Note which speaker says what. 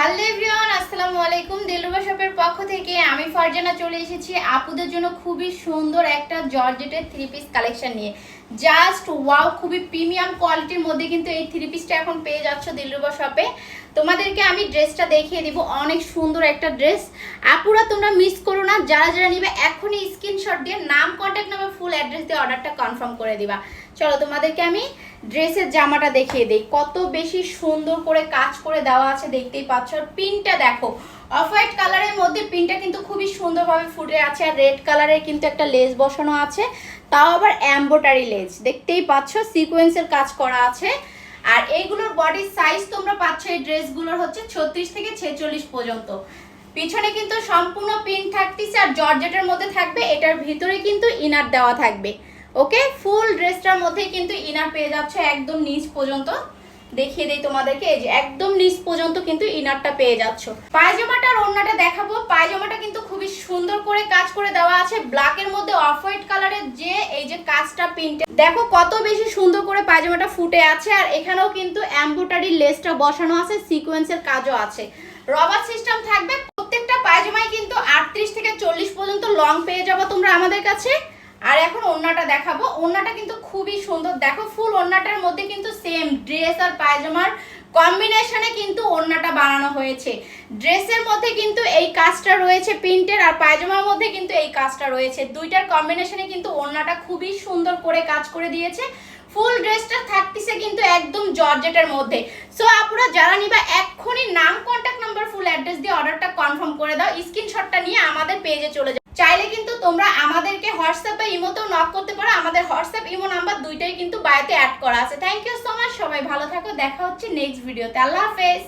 Speaker 1: Hello everyone, আসসালামু আলাইকুম। দিলরুবা শপের পক্ষ থেকে আমি ফারজানা চলে এসেছি আপুদের জন্য খুবই সুন্দর একটা জর্জেটের থ্রি পিস কালেকশন নিয়ে। জাস্ট ওয়াও, খুবই প্রিমিয়াম কোয়ালিটির মধ্যে কিন্তু এই থ্রি পিসটা এখন পেয়ে যাচ্ছ দিলরুবা শপে। তোমাদেরকে আমি ড্রেসটা দেখিয়ে দিব, অনেক সুন্দর একটা ড্রেস। আপুরা তোমরা মিস করো না, যারা যারা নিবে এখনই স্ক্রিনশট দিয়ে নাম, কন্ট্যাক্ট নাম্বার, ফুল অ্যাড্রেস দিয়ে অর্ডারটা কনফার্ম করে দিবা। চলো তোমাদেরকে আমি ড্রেসের জামাটা দেখিয়ে দেই, কত বেশি সুন্দর করে কাজ করে দেওয়া আছে, দেখতেই পাচ্ছ। আর পিনটা দেখো, অফ হোয়াইট কালারের মধ্যে পিনটা কিন্তু খুবই সুন্দরভাবে ফুটে আছে। আর রেড কালারের কিন্তু একটা লেস বসানো আছে, তাও আবার এমব্রয়ডারি লেস, দেখতেই পাচ্ছ সিকোয়েন্সের কাজ করা আছে। আর এইগুলোর বডির সাইজ তোমরা পাচ্ছ এই ড্রেসগুলোর হচ্ছে 36 থেকে 46 পর্যন্ত। পিছনে কিন্তু সম্পূর্ণ পিন থাকতেছে আর জর্জেটের মধ্যে থাকবে, এটার ভিতরে কিন্তু ইনার দেওয়া থাকবে। ওকে, ফুল ড্রেসটার মধ্যে কিন্তু ইনার পেয়ে যাচ্ছে একদম নিচ পর্যন্ত। দেখিয়ে দেই তোমাদেরকে, এই যে একদম নিচ পর্যন্ত কিন্তু ইনারটা পেয়ে যাচ্ছ। পায়জামাটা আর ওড়নাটা দেখাবো। পায়জামাটা কিন্তু খুবই সুন্দর করে কাজ করে দেওয়া আছে, ব্ল্যাকের মধ্যে অফ হোয়াইট কালারের যে এই যে কাজটা, প্রিন্ট দেখো কত বেশি সুন্দর করে পায়জামাটা ফুটে আছে। আর এখানেও কিন্তু এমব্রয়ডারি লেসটা বসানো আছে, সিকোয়েন্সের কাজও আছে, রবার সিস্টেম থাকবে। প্রত্যেকটা পায়জামায় কিন্তু 38 থেকে 40 পর্যন্ত লং পেয়ে যাবো তোমরা আমাদের কাছে। আর এখন ওড়নাটা দেখাবো। ওড়নাটা কিন্তু খুবই সুন্দর, দেখো ফুল ওড়নাটার মধ্যে কিন্তু সেম ড্রেস আর পায়জামার কম্বিনেশনে কিন্তু ওড়নাটা বানানো হয়েছে। ড্রেসের মধ্যে কিন্তু এই কাজটা রয়েছে প্রিন্টের, আর পায়জামার মধ্যে কিন্তু এই কাজটা রয়েছে, দুইটার কম্বিনেশনে কিন্তু ওড়নাটা খুবই সুন্দর করে কাজ করে দিয়েছে। ফুল ড্রেসটা থাকতেছে কিন্তু একদম জর্জেটের মধ্যে। সো আপুরা যারা নিবা এক্ষুনি নাম, কন্ট্যাক্ট নাম্বার, ফুল অ্যাড্রেস দিয়ে অর্ডারটা কনফার্ম করে দাও। স্ক্রিনশটটা নিয়ে আমাদের পেজে চলে যাও। চাইলে কিন্তু তোমরা আমাদেরকে হোয়াটসঅ্যাপ বা ইমোতেও নক করতে পারো। আমাদের হোয়াটসঅ্যাপ ইমো নাম্বার দুইটাই কিন্তু বায়োতে অ্যাড করা আছে। থ্যাংক ইউ সো মাচ, সবাই ভালো থাকো, দেখা হচ্ছে নেক্সট ভিডিওতে। আল্লাহ হাফেজ।